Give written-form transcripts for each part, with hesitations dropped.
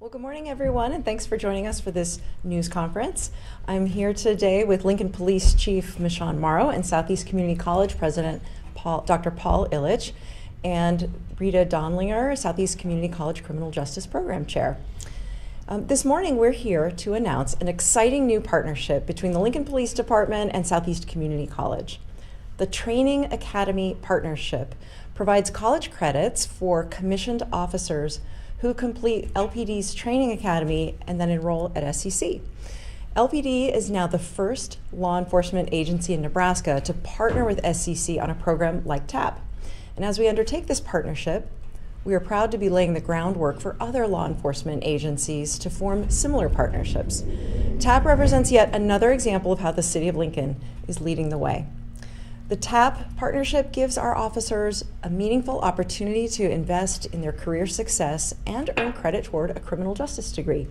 Well, good morning, everyone, and thanks for joining us for this news conference. I'm here today with Lincoln Police Chief Michonne Morrow and Southeast Community College President Dr. Paul Illich, and Rita Donlinger, Southeast Community College Criminal Justice Program Chair. This morning, we're here to announce an exciting new partnership between the Lincoln Police Department and Southeast Community College. The Training Academy Partnership provides college credits for commissioned officers who complete LPD's Training Academy and then enroll at SCC. LPD is now the first law enforcement agency in Nebraska to partner with SCC on a program like TAP. And as we undertake this partnership, we are proud to be laying the groundwork for other law enforcement agencies to form similar partnerships. TAP represents yet another example of how the City of Lincoln is leading the way. The TAP partnership gives our officers a meaningful opportunity to invest in their career success and earn credit toward a criminal justice degree.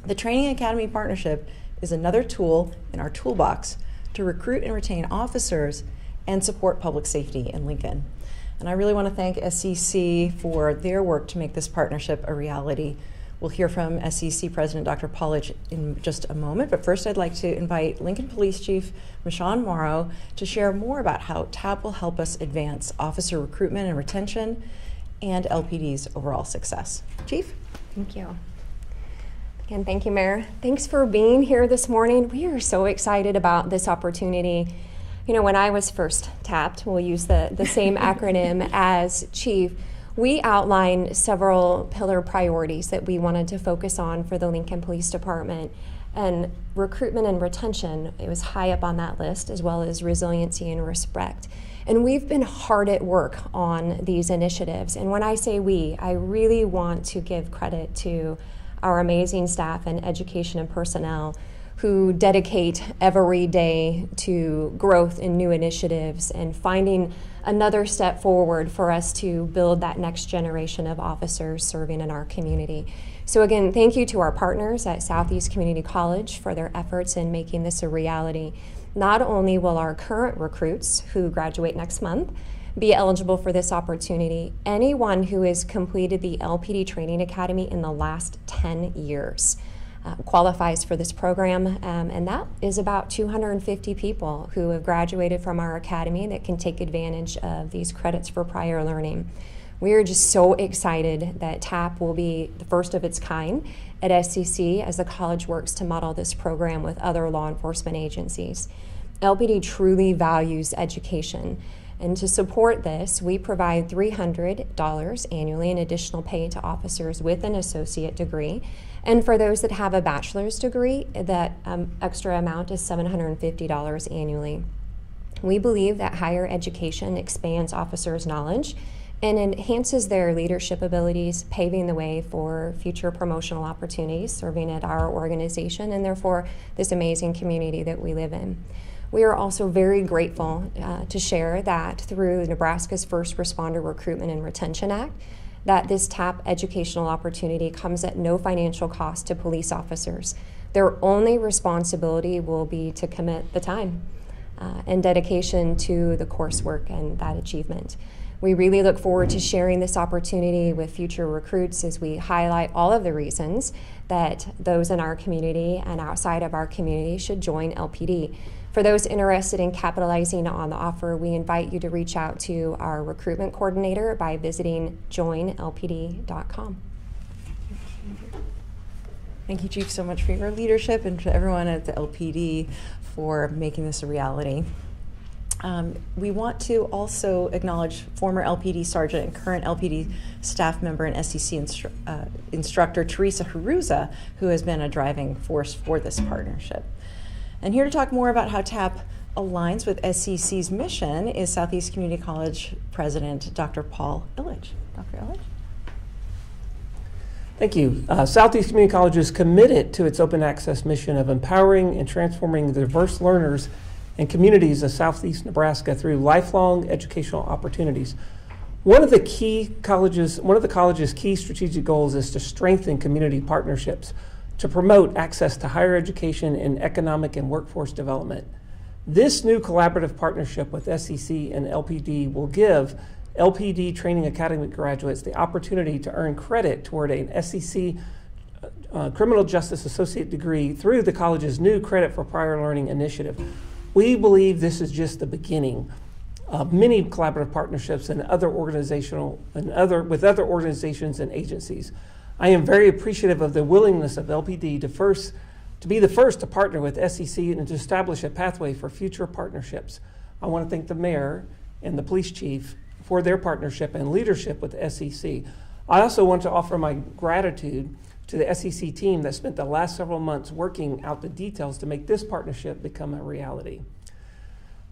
The Training Academy partnership is another tool in our toolbox to recruit and retain officers and support public safety in Lincoln. And I really want to thank SCC for their work to make this partnership a reality. We'll hear from SCC President Dr. Paul Illich in just a moment, but first I'd like to invite Lincoln Police Chief Michonne Morrow to share more about how TAP will help us advance officer recruitment and retention and LPD's overall success. Chief? Thank you. Again, thank you, Mayor. Thanks for being here this morning. We are so excited about this opportunity. You know, when I was first tapped, we'll use the same acronym as Chief, we outlined several pillar priorities that we wanted to focus on for the Lincoln Police Department. And recruitment and retention, it was high up on that list, as well as resiliency and respect. And we've been hard at work on these initiatives. And when I say we, I really want to give credit to our amazing staff and education and personnel who dedicate every day to growth in new initiatives and finding another step forward for us to build that next generation of officers serving in our community. So again, thank you to our partners at Southeast Community College for their efforts in making this a reality. Not only will our current recruits who graduate next month be eligible for this opportunity, anyone who has completed the LPD Training Academy in the last 10 years qualifies for this program, and that is about 250 people who have graduated from our academy that can take advantage of these credits for prior learning. We are just so excited that TAP will be the first of its kind at SCC as the college works to model this program with other law enforcement agencies. LPD truly values education, and to support this, we provide $300 annually in additional pay to officers with an associate degree. And for those that have a bachelor's degree, that extra amount is $750 annually. We believe that higher education expands officers' knowledge and enhances their leadership abilities, paving the way for future promotional opportunities serving at our organization and therefore this amazing community that we live in. We are also very grateful to share that through Nebraska's First Responder Recruitment and Retention Act, that this TAP educational opportunity comes at no financial cost to police officers. Their only responsibility will be to commit the time and dedication to the coursework and that achievement. We really look forward to sharing this opportunity with future recruits as we highlight all of the reasons that those in our community and outside of our community should join LPD. For those interested in capitalizing on the offer, we invite you to reach out to our recruitment coordinator by visiting joinlpd.com. Thank you, Chief, so much for your leadership, and to everyone at the LPD for making this a reality. We want to also acknowledge former LPD Sergeant and current LPD staff member and SCC instructor Teresa Haruza, who has been a driving force for this partnership. And here to talk more about how TAP aligns with SCC's mission is Southeast Community College President Dr. Paul Illich. Dr. Illich? Thank you. Southeast Community College is committed to its open access mission of empowering and transforming the diverse learners and communities of Southeast Nebraska through lifelong educational opportunities. One of the college's key strategic goals is to strengthen community partnerships to promote access to higher education and economic and workforce development. This new collaborative partnership with SCC and LPD will give LPD Training Academy graduates the opportunity to earn credit toward an SCC Criminal Justice Associate Degree through the college's new Credit for Prior Learning initiative. We believe this is just the beginning of many collaborative partnerships and with other organizations and agencies. I am very appreciative of the willingness of LPD to be the first to partner with SCC and to establish a pathway for future partnerships. I want to thank the mayor and the police chief for their partnership and leadership with SCC. I also want to offer my gratitude to the SCC team that spent the last several months working out the details to make this partnership become a reality.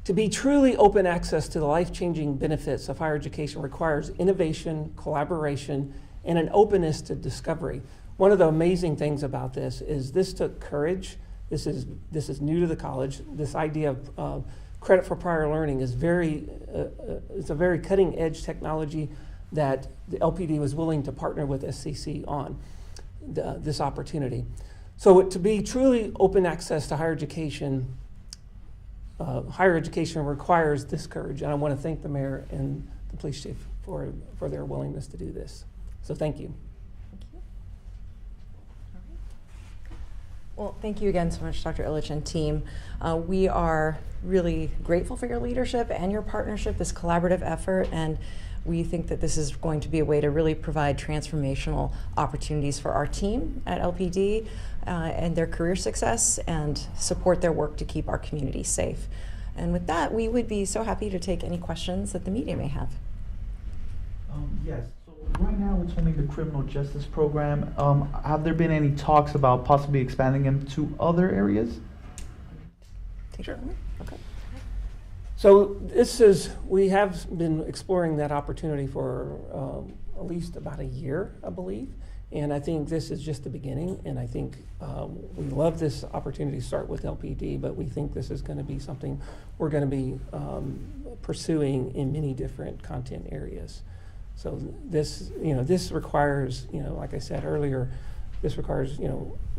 To be truly open access to the life-changing benefits of higher education requires innovation, collaboration, and an openness to discovery. One of the amazing things about this is this took courage. This is new to the college. This idea of credit for prior learning is it's a very cutting-edge technology that the LPD was willing to partner with SCC on this opportunity. So to be truly open access to higher education requires this courage, and I want to thank the mayor and the police chief for their willingness to do this. So thank you. Well, thank you again so much, Dr. Illich and team. We are really grateful for your leadership and your partnership, this collaborative effort, and we think that this is going to be a way to really provide transformational opportunities for our team at LPD and their career success and support their work to keep our community safe. And with that, we would be so happy to take any questions that the media may have. Yes. So right now it's only the criminal justice program. Have there been any talks about possibly expanding them to other areas? Sure. Okay. So we have been exploring that opportunity for at least about a year, I believe. And I think this is just the beginning. And I think we love this opportunity to start with LPD, but we think this is going to be something we're going to be pursuing in many different content areas. So this requires, like I said earlier, this requires,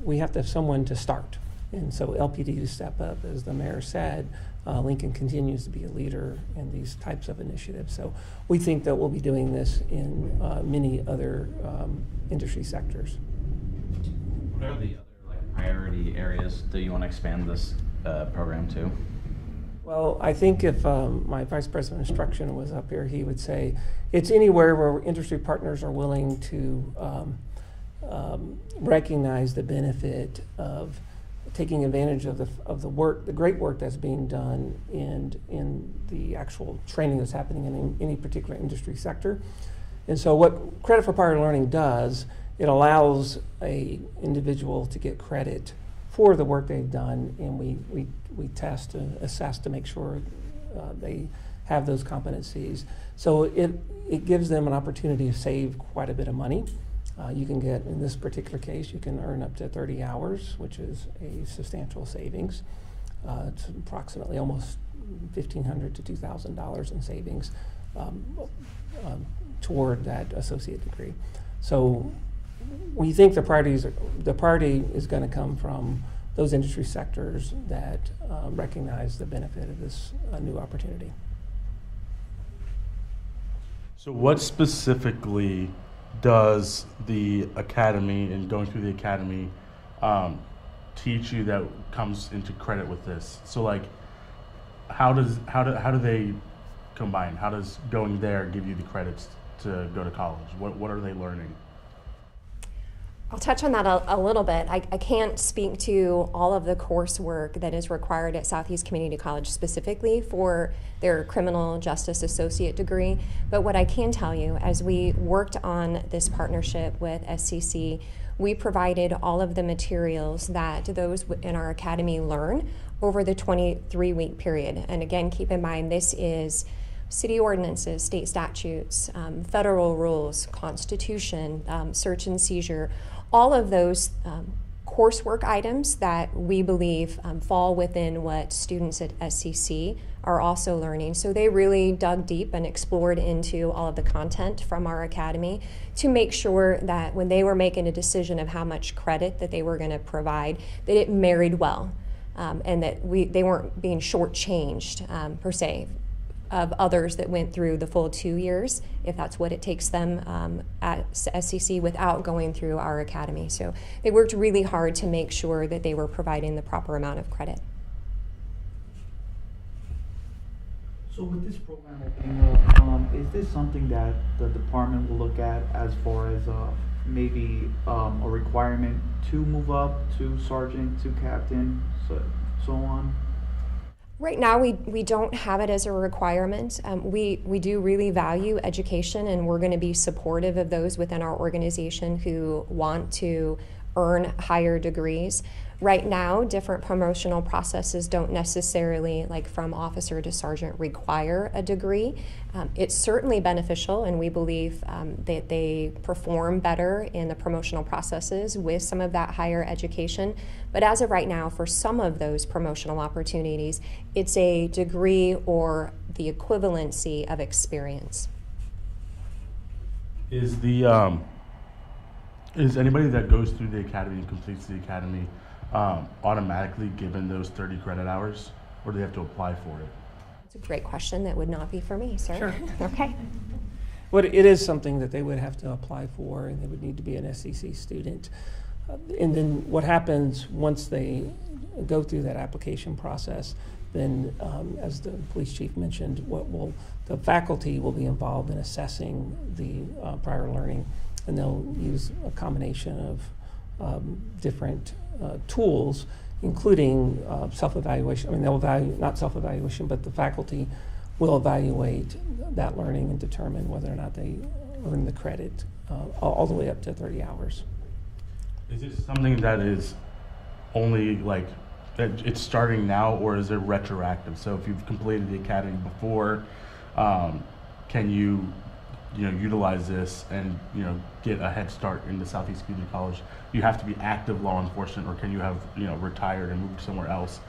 we have to have someone to start. And so LPD to step up, as the mayor said. Lincoln continues to be a leader in these types of initiatives. So we think that we'll be doing this in many other industry sectors. What are the other priority areas that you want to expand this program to? Well, I think if my Vice President of Instruction was up here, he would say it's anywhere where industry partners are willing to recognize the benefit of taking advantage of the work, the great work that's being done in the actual training that's happening in any particular industry sector. And so what Credit for Prior Learning does, it allows a individual to get credit for the work they've done, and we test and assess to make sure they have those competencies. So it gives them an opportunity to save quite a bit of money. You can get, in this particular case, you can earn up to 30 hours, which is a substantial savings. It's approximately almost $1,500 to $2,000 in savings toward that associate degree. So we think the priority is going to come from those industry sectors that recognize the benefit of this new opportunity. So what specifically does the academy and going through the academy teach you that comes into credit with this? So like, how do they combine? How does going there give you the credits to go to college? What are they learning? I'll touch on that a little bit. I can't speak to all of the coursework that is required at Southeast Community College specifically for their criminal justice associate degree, but what I can tell you, as we worked on this partnership with SCC, we provided all of the materials that those in our academy learn over the 23-week period. And again, keep in mind, this is city ordinances, state statutes, federal rules, constitution, search and seizure, all of those coursework items that we believe fall within what students at SCC are also learning. So they really dug deep and explored into all of the content from our academy to make sure that when they were making a decision of how much credit that they were going to provide, that it married well, and that they weren't being shortchanged per se. of others that went through the full 2 years, if that's what it takes them at SCC without going through our academy. So they worked really hard to make sure that they were providing the proper amount of credit. So with this program opening up, is this something that the department will look at as far as maybe a requirement to move up to sergeant, to captain, so on? Right now, we don't have it as a requirement. We do really value education, and we're going to be supportive of those within our organization who want to earn higher degrees. Right now, different promotional processes don't necessarily, like from officer to sergeant, require a degree. It's certainly beneficial, and we believe that they perform better in the promotional processes with some of that higher education. But as of right now, for some of those promotional opportunities, it's a degree or the equivalency of experience. Is anybody that goes through the academy and completes the academy automatically given those 30 credit hours, or do they have to apply for it? It's a great question. That would not be for me, sir. Sure. Okay. Well, it is something that they would have to apply for, and they would need to be an SCC student. And then what happens once they go through that application process, then as the police chief mentioned, the faculty will be involved in assessing the prior learning, and they'll use a combination of different tools, including self-evaluation. I mean, they'll not self-evaluation, but the faculty will evaluate that learning and determine whether or not they earn the credit all the way up to 30 hours. Is this something that is only like, it's starting now, or is it retroactive? So if you've completed the academy before, can you utilize this and get a head start into Southeast Community College? You have to be active law enforcement, or can you have retired and moved somewhere else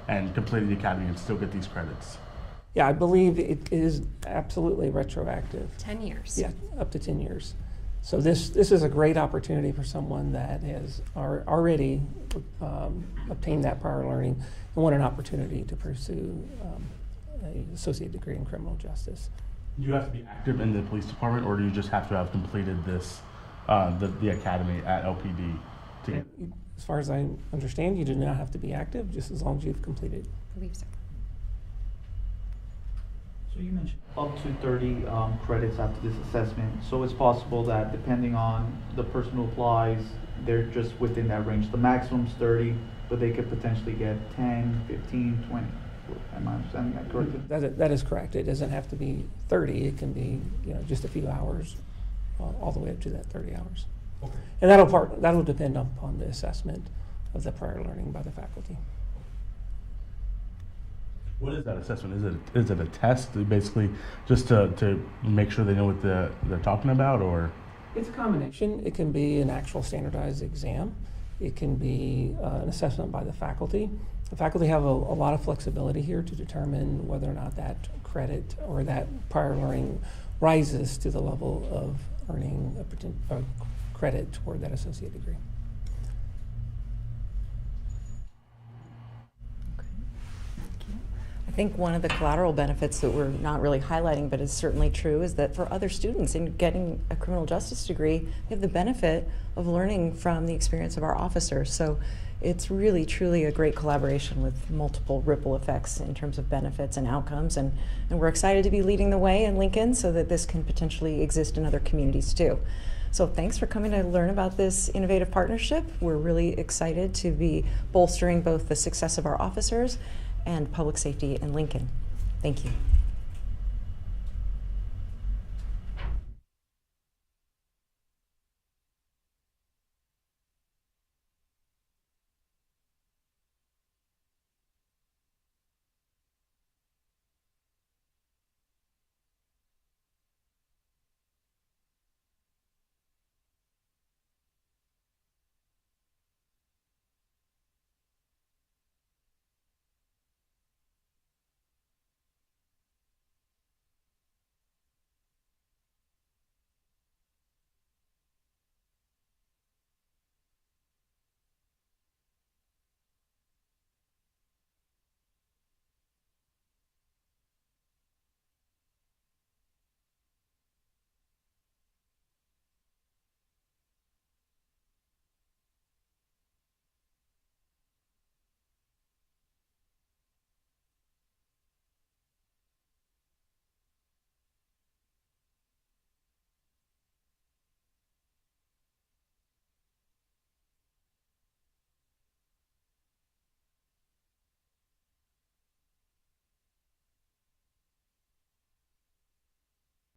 and completed the academy and still get these credits? Yeah, I believe it is absolutely retroactive. 10 years. Yeah, up to 10 years. So this is a great opportunity for someone that has already obtained that prior learning and want an opportunity to pursue an associate degree in criminal justice. Do you have to be active in the police department, or do you just have to have completed this, the academy at LPD? As far as I understand, you do not have to be active, just as long as you've completed. I believe so. So you mentioned up to 30 credits after this assessment. So it's possible that depending on the person who applies, they're just within that range. The maximum's 30, but they could potentially get 10, 15, 20. Am I understanding that correctly? That is correct. It doesn't have to be 30. It can be just a few hours, all the way up to that 30 hours. Okay. And that'll depend upon the assessment of the prior learning by the faculty. What is that assessment? Is it a test, basically, just to make sure they know what they're talking about, or? It's a combination. It can be an actual standardized exam. It can be an assessment by the faculty. The faculty have a lot of flexibility here to determine whether or not that credit or that prior learning rises to the level of earning a credit toward that associate degree. I think one of the collateral benefits that we're not really highlighting, but is certainly true, is that for other students in getting a criminal justice degree, they have the benefit of learning from the experience of our officers. So it's really, truly a great collaboration with multiple ripple effects in terms of benefits and outcomes. And we're excited to be leading the way in Lincoln so that this can potentially exist in other communities too. So thanks for coming to learn about this innovative partnership. We're really excited to be bolstering both the success of our officers and public safety in Lincoln. Thank you.